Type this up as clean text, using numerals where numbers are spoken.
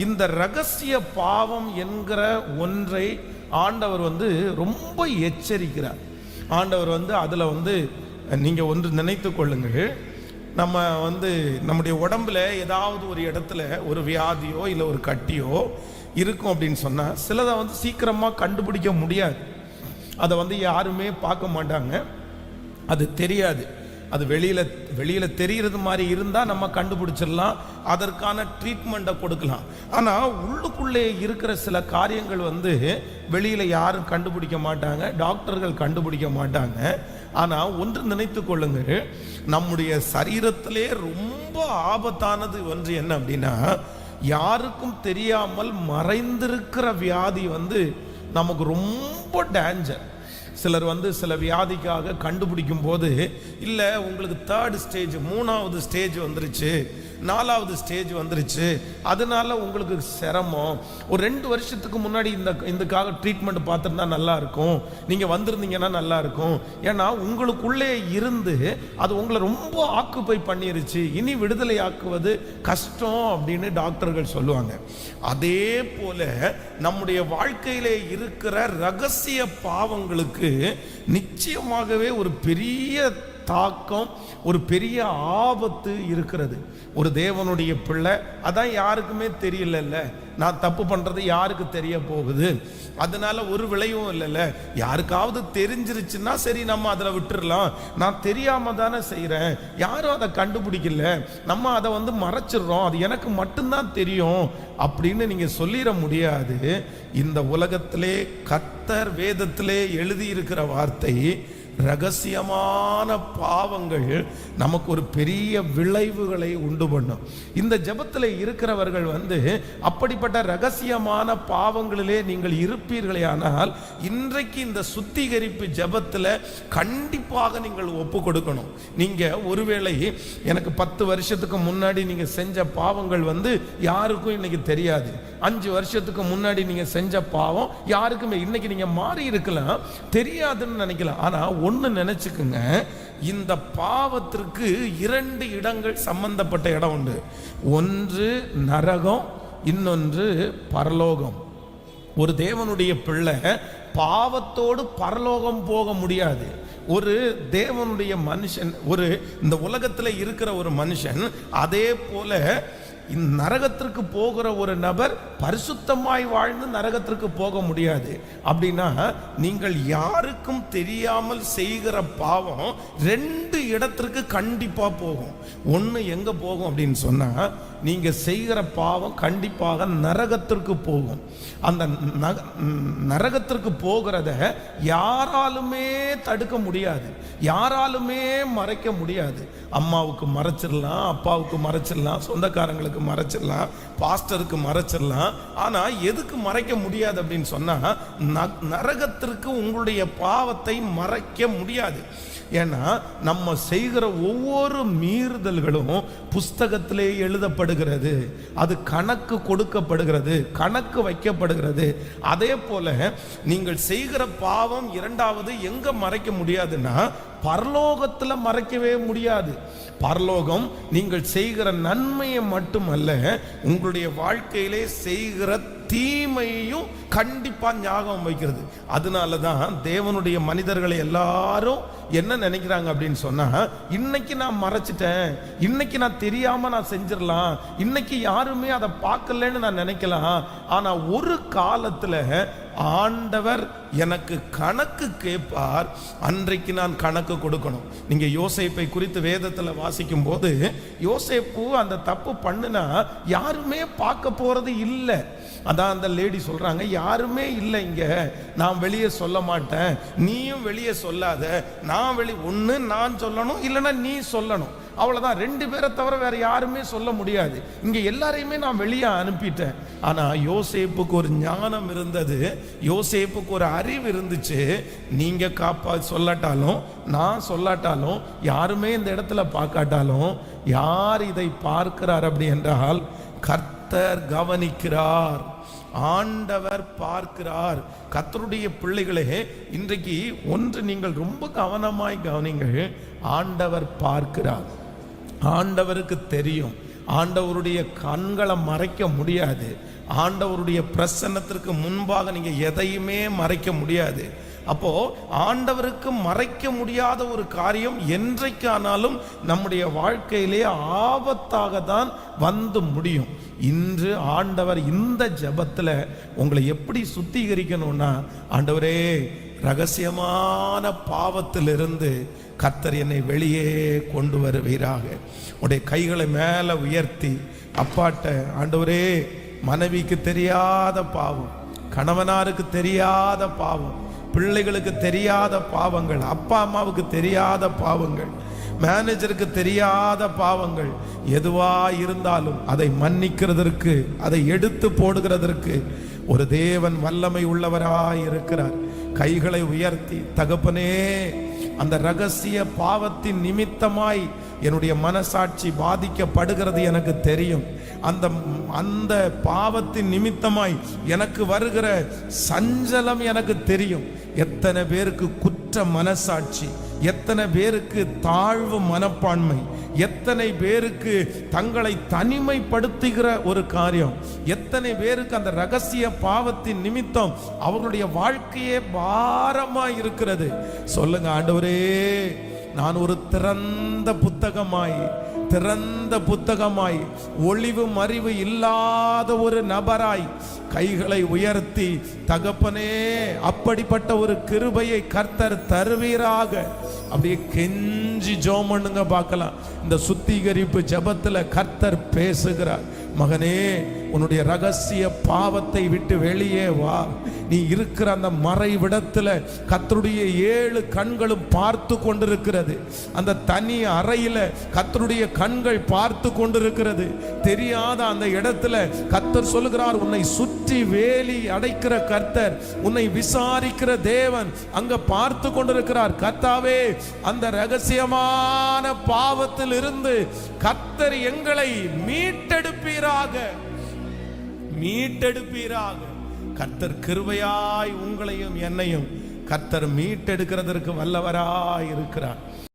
இந்த ரகசிய பாவம் என்கிற ஒன்றை ஆண்டவர் ரொம்ப எச்சரிக்கிறார். ஆண்டவர் அதில் நீங்கள் ஒன்று நினைத்து கொள்ளுங்கள். நம்ம நம்முடைய உடம்புல ஏதாவது ஒரு இடத்துல ஒரு வியாதியோ இல்லை ஒரு கட்டியோ இருக்கும் அப்படின்னு சொன்னால் சிலதை சீக்கிரமாக கண்டுபிடிக்க முடியாது. அதை யாருமே பார்க்க மாட்டாங்க, அது தெரியாது. அது வெளியில் தெரிகிறது மாதிரி இருந்தால் நம்ம கண்டுபிடிச்சிடலாம், அதற்கான ட்ரீட்மெண்ட்டை கொடுக்கலாம். ஆனால் உள்ளுக்குள்ளே இருக்கிற சில காரியங்கள் வெளியில் யாரும் கண்டுபிடிக்க மாட்டாங்க, டாக்டர்கள் கண்டுபிடிக்க மாட்டாங்க. ஆனால் ஒன்று நினைத்து கொள்ளுங்கள், நம்முடைய சரீரத்திலே ரொம்ப ஆபத்தானது ஒன்று என்ன அப்படின்னா, யாருக்கும் தெரியாமல் மறைந்திருக்கிற வியாதி நமக்கு ரொம்ப டேஞ்சர். சிலர் சில வியாதிக்காக கண்டுபிடிக்கும் போது இல்லை உங்களுக்கு 3rd ஸ்டேஜ் 3வது ஸ்டேஜ் வந்துருச்சு, 4வது ஸ்டேஜ் வந்துருச்சு, அதனால உங்களுக்கு சிரமம், ஒரு 2 வருஷத்துக்கு முன்னாடி இதுக்காக ட்ரீட்மெண்ட் பார்த்துருந்தா நல்லா இருக்கும், நீங்கள் வந்திருந்தீங்கன்னா நல்லா இருக்கும், ஏன்னா உங்களுக்குள்ளே இருந்து அது உங்களை ரொம்ப ஆக்குப்பை பண்ணிருச்சு, இனி விடுதலை ஆக்குவது கஷ்டம் அப்படின்னு டாக்டர்கள் சொல்லுவாங்க. அதே போல நம்முடைய வாழ்க்கையிலே இருக்கிற ரகசிய பாவங்களுக்கு நிச்சயமாகவே ஒரு பெரிய தாக்கம், ஒரு பெரிய ஆபத்து இருக்கிறது. ஒரு தேவனுடைய பிள்ளை, அதான் யாருக்குமே தெரியல, நான் தப்பு பண்றது யாருக்கு தெரிய போகுது, அதனால ஒரு விளைவும் இல்லைல்ல. யாருக்காவது தெரிஞ்சிருச்சுன்னா சரி நம்ம அதில் விட்டுறலாம், நான் தெரியாம தானே செய்கிறேன், யாரும் அதை கண்டுபிடிக்கல, நம்ம அதை மறைச்சிடுறோம், அது எனக்கு மட்டும்தான் தெரியும் அப்படின்னு நீங்க சொல்லிட முடியாது. இந்த உலகத்திலே கர்த்தர் வேதத்திலே எழுதியிருக்கிற வார்த்தை, ரகசியமான பாவங்கள் நமக்கு ஒரு பெரிய விளைவுகளை உண்டு பண்ணும். இந்த ஜெபத்தில் இருக்கிறவர்கள் அப்படிப்பட்ட ரகசியமான பாவங்களிலே நீங்கள் இருப்பீர்களே ஆனால் இன்றைக்கு இந்த சுத்திகரிப்பு ஜெபத்தில் கண்டிப்பாக நீங்கள் ஒப்பு கொடுக்கணும். நீங்க ஒருவேளை எனக்கு 10 வருஷத்துக்கு முன்னாடி நீங்க செஞ்ச பாவங்கள் யாருக்கும் இன்னைக்கு தெரியாது, 5 வருஷத்துக்கு முன்னாடி நீங்க செஞ்ச பாவம் யாருக்குமே இன்னைக்கு நீங்க மாறி இருக்கலாம், தெரியாதுன்னு நினைக்கலாம். ஆனா ஒன்னு நினைச்சுக்குங்க, இந்த பாவத்திற்கு 2 இடங்கள் சம்பந்தப்பட்ட இடம் உண்டு. ஒன்று நரகம், இன்னொன்று பரலோகம். ஒரு தேவனுடைய பிள்ளை பாவத்தோடு பரலோகம் போக முடியாது. ஒரு தேவனுடைய மனுஷன், ஒரு இந்த உலகத்தில் இருக்கிற ஒரு மனுஷன், அதே போல நரகத்திற்கு போகிற ஒரு நபர் பரிசுத்தமாய் வாழ்ந்து நரகத்திற்கு போக முடியாது. அப்படின்னா நீங்கள் யாருக்கும் தெரியாமல் செய்கிற பாவம் 2 இடத்திற்கு கண்டிப்பா போகும். ஒன்று எங்க போகும் அப்படின்னு சொன்னா, நீங்க செய்கிற பாவம் கண்டிப்பாக நரகத்திற்கு போகும். அந்த நரகத்திற்கு போகிறத யாராலுமே தடுக்க முடியாது, யாராலுமே மறைக்க முடியாது. அம்மாவுக்கு மறைச்சிடலாம், அப்பாவுக்கு மறைச்சிடலாம், சொந்தக்காரங்களுக்கு மறைச்சிடலாம், பாஸ்டருக்கு மறைச்சிடலாம். ஆனா எதுக்கு மறைக்க முடியாது அப்படின்னு சொன்னா, நரகத்திற்கு உங்களுடைய பாவத்தை மறைக்க முடியாது. ஏன்னா நம்ம செய்கிற ஒவ்வொரு மீறுதல்களும் புஸ்தகத்திலே எழுதப்படுகிறது, அது கணக்கு கொடுக்கப்படுகிறது, கணக்கு வைக்கப்படுகிறது. அதே போல நீங்கள் செய்கிற பாவம் 2வது எங்க மறைக்க முடியாதுன்னா, பரலோகத்தில் மறைக்கவே முடியாது. பரலோகம் நீங்கள் செய்கிற நன்மையை மட்டுமல்ல, உங்களுடைய வாழ்க்கையிலே செய்கிற தீமையையும் கண்டிப்பா ஞாபகம் வைக்கிறது. அதனாலதான் தேவனுடைய மனிதர்களை எல்லாரும் என்ன நினைக்கிறாங்க அப்படின்னு சொன்னா, இன்னைக்கு நான் மறைச்சிட்டேன், இன்னைக்கு நான் தெரியாம நான் செஞ்சிடலாம், இன்னைக்கு யாருமே அதை பார்க்கலன்னு நான் நினைக்கலாம். ஆனா ஒரு காலத்துல ஆண்டவர் எனக்கு கணக்கு கேட்பார், அன்றைக்கு நான் கணக்கு கொடுக்கணும். நீங்க யோசேப்பை குறித்து வேதத்துல வாசிக்கும் போது, யோசேப்பு அந்த தப்பு பண்ணுனா யாருமே பார்க்க போறது இல்லை. அதான் அந்த லேடி சொல்றாங்க, யாருமே இல்லை இங்க, நான் வெளியே சொல்ல மாட்டேன், நீயும் வெளியே சொல்லாத, ஒண்ணு நான் சொல்லணும், இல்லைன்னா நீ சொல்லணும், அவ்வளவுதான். 2 பேரை தவிர வேற யாருமே சொல்ல முடியாது. இங்க எல்லாரையுமே நான் வெளியே அனுப்பிட்டேன். ஆனா யோசேப்புக்கு ஒரு ஞானம் இருந்தது, யோசேப்புக்கு ஒரு அறிவு இருந்துச்சு. நீங்க சொல்லட்டாலும், நான் சொல்லாட்டாலும், யாருமே இந்த இடத்துல பார்க்காட்டாலும், யார் இதை பார்க்கிறார் அப்படி என்றால் கர்த்தர் கவனிக்கிறார், ஆண்டவர் பார்க்கிறார். கர்த்தருடைய பிள்ளைகளே, இன்றைக்கு ஒன்று நீங்கள் ரொம்ப கவனமாய் கவனிங்கள். ஆண்டவர் பார்க்கிறார், ஆண்டவருக்கு தெரியும், ஆண்டவருடைய கண்களை மறைக்க முடியாது. ஆண்டவருடைய பிரசன்னத்திற்கு முன்பாக நீங்க எதையுமே மறைக்க முடியாது. அப்போ ஆண்டவருக்கு மறைக்க முடியாத ஒரு காரியம் என்றைக்கானாலும் நம்முடைய வாழ்க்கையிலே ஆபத்தாக தான் வந்து முடியும். இன்று ஆண்டவர் இந்த ஜெபத்தில் உங்களை எப்படி சுத்திகரிக்கணும்னா, ஆண்டவரே ரகசியமான பாவத்திலிருந்து கர்த்தர் என்னை வெளியே கொண்டு வருவீராக. உடைய கைகளை மேலே உயர்த்தி அப்பாட்ட, ஆண்டவரே மனைவிக்கு தெரியாத பாவம், கணவனாருக்கு தெரியாத பாவம், பிள்ளைகளுக்கு தெரியாத பாவங்கள், அப்பா அம்மாவுக்கு தெரியாத பாவங்கள், மேனேஜருக்கு தெரியாத பாவங்கள் எதுவா இருந்தாலும் அதை மன்னிக்கிறதற்கு, அதை எடுத்து போடுகிறதற்கு ஒரு தேவன் வல்லமை உள்ளவராய் இருக்கிறார். கைகளை உயர்த்தி, தகப்பனே அந்த ரகசிய பாவத்தின் நிமித்தமாய் என்னுடைய மனசாட்சி பாதிக்கப்படுகிறது எனக்கு தெரியும். அந்த பாவத்தின் நிமித்தமாய் எனக்கு வருகிற சஞ்சலம் எனக்கு தெரியும். எத்தனை பேருக்கு குற்ற மனசாட்சி, எத்தனை பேருக்கு தாழ்வு மனப்பான்மை, எத்தனை பேருக்கு தங்களை தனிமைப்படுத்துகிற ஒரு காரியம், எத்தனை பேருக்கு அந்த ரகசிய பாவத்தின் நிமித்தம் அவர்களுடைய வாழ்க்கையே பாரமாய் இருக்கிறது. சொல்லுங்க, ஆண்டவரே நான் ஒரு திறந்த புத்தகமாய் ஒளிவு மறிவு இல்லாத ஒரு நபராய் கைகளை உயர்த்தி, தகப்பனே அப்படிப்பட்ட ஒரு கிருபையை கர்த்தர் தருவீராக. அப்படியே கெஞ்சி ஜெபம் பண்ணுங்க பார்க்கலாம். இந்த சுத்திகரிப்பு ஜெபத்துல கர்த்தர் பேசுகிறார். மகனே, உன்னுடைய ரகசிய பாவத்தை விட்டு வெளியே வா. நீ இருக்கிற அந்த மறைவிடத்துல கர்த்தருடைய 7 கண்களும் பார்த்து கொண்டிருக்கிறது. அந்த தனி அறையில கர்த்தருடைய கண்கள் பார்த்து கொண்டிருக்கிறது. தெரியாத அந்த இடத்துல கர்த்தர் சொல்லுகிறார், உன்னை சுற்றி வேலி அடைக்கிற கர்த்தர், உன்னை விசாரிக்கிற தேவன் அங்க பார்த்து கொண்டிருக்கிறார். கர்த்தாவே, அந்த ரகசியமான பாவத்தில் இருந்து கர்த்தர் எங்களை மீட்டெடுப்பீராக. கர்த்தர் கிருபையாய் உங்களையும் என்னையும் கர்த்தர் மீட்டெடுக்கிறதற்கு வல்லவராய் இருக்கிறார்.